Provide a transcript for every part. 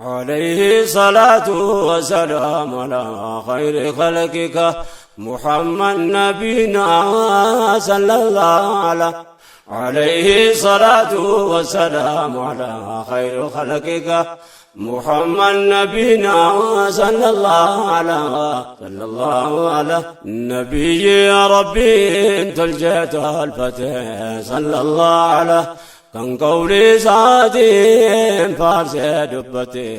عليه صلاة وسلام على خير خلقك محمد نبينا صلى الله عليه صلاة وسلام على خير خلقك محمد نبينا صلى الله على نبي ربي انت الجيت الفتح صلى الله عليه كان قولي سادين فارس دبتي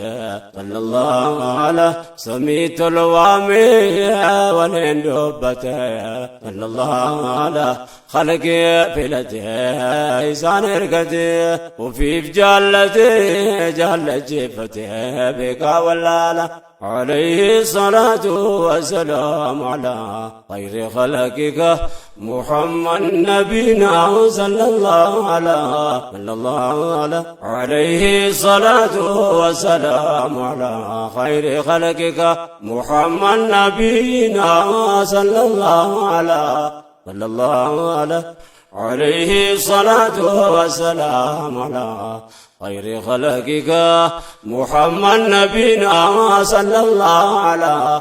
صلى الله عليه سميت الوامي ولين دبتي صلى الله عليه خلقي فيلتي إيسان رقتي وفي جالتي جفتي بك ولالا عليه الصلاة والسلام على خير خلقك محمد نبينا صلى الله عليه الصلاة والسلام على خير خلقك محمد نبينا صلى الله عليه الصلاة والسلام على خير خلقك محمد نبينا صلى الله عليه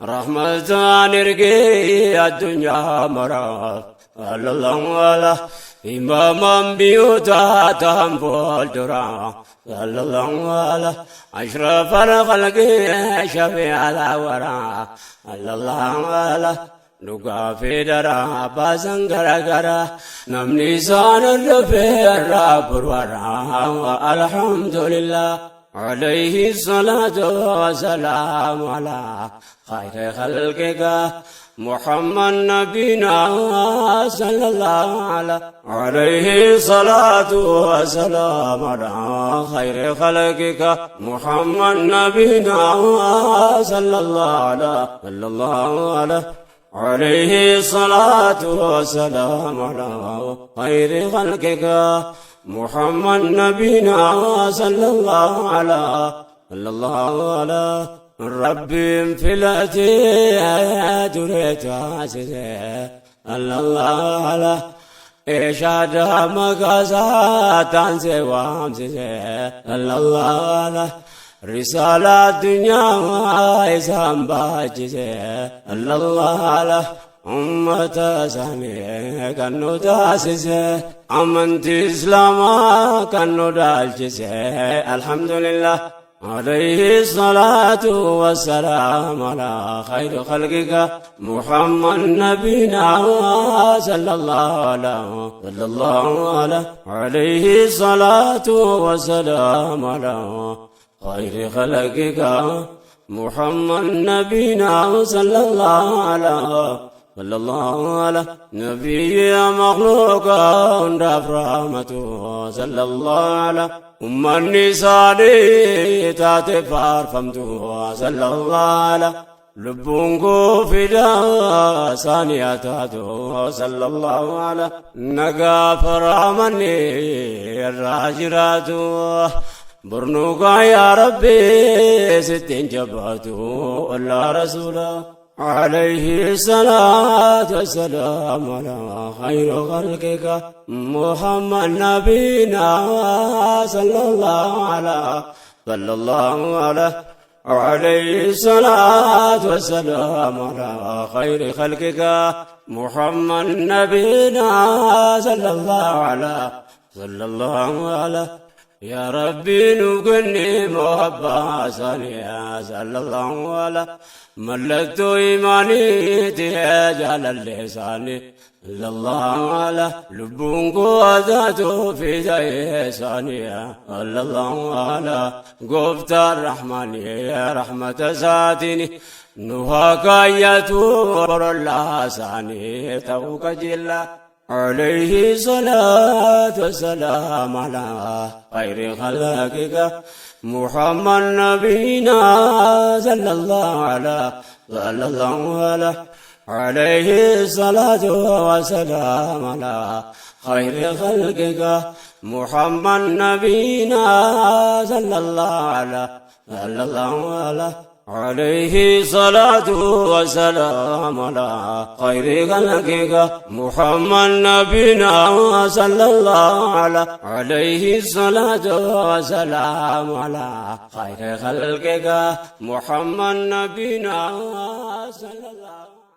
رحمة نرقي الدنيا مرات صلى الله عليه إماما بيوتا تنفل درا صلى الله عليه أشرف الخلق شفيع الورى صلى الله عليه نقا في درا باسن غرغرا نمني سان الرفيع الرب ورا الحمد لله عليه الصلاة والسلام على خير خلقك محمد نبينا صلى الله عليه الصلاة والسلام على خير خلقك محمد نبينا صلى الله عليه الصلاة والسلام على خير خلقك محمد نبينا صلى الله عليه ربي في الاتي دريت عزيزي الله على إشهد مقاسات عن سوامزي الله على رسالة الدنيا وإسام باجزي الله على أمة سامي كانوا تاسسي أمنت إسلاما كانوا دالجسي الحمد لله عليه الصلاة والسلام على خير خلقك محمد نبينا صلى الله عليه الصلاة والسلام على خير خلقك محمد نبينا صلى الله عليه نبي مخلوق دف رحمته صلى الله عليه النساء تاتفار فمته صلى الله عليه لبونكو فدا ثانياتاتو صلى الله عليه نقا فرامني الراجراتو برنوكا يا ربي ستين جبهتو الله رسوله عليه الصلاة والسلام على خير خلقك محمد نبينا صلى الله عليه الصلاة والسلام على خير خلقك محمد نبينا صلى الله عليه يا ربي نقني محبة ثانية صلى الله عليه ملكت إيماني تجعل اللسان صلى الله عليه لبونكو أذاته في ثانية صلى الله عليه قفت الرحمن يا رحمة ساتني نهاك يتور الله ثاني توك جلا عليه الصلاة والسلام على خير خلقك محمد نبينا صلى الله عليه الصلاة والسلام على خير خلقك محمد نبينا صلى الله عليه صلاة وسلام على خير خلقك محمد نبينا صلى الله عليه الصلاة والسلام على خير خلقك محمد نبينا صلى الله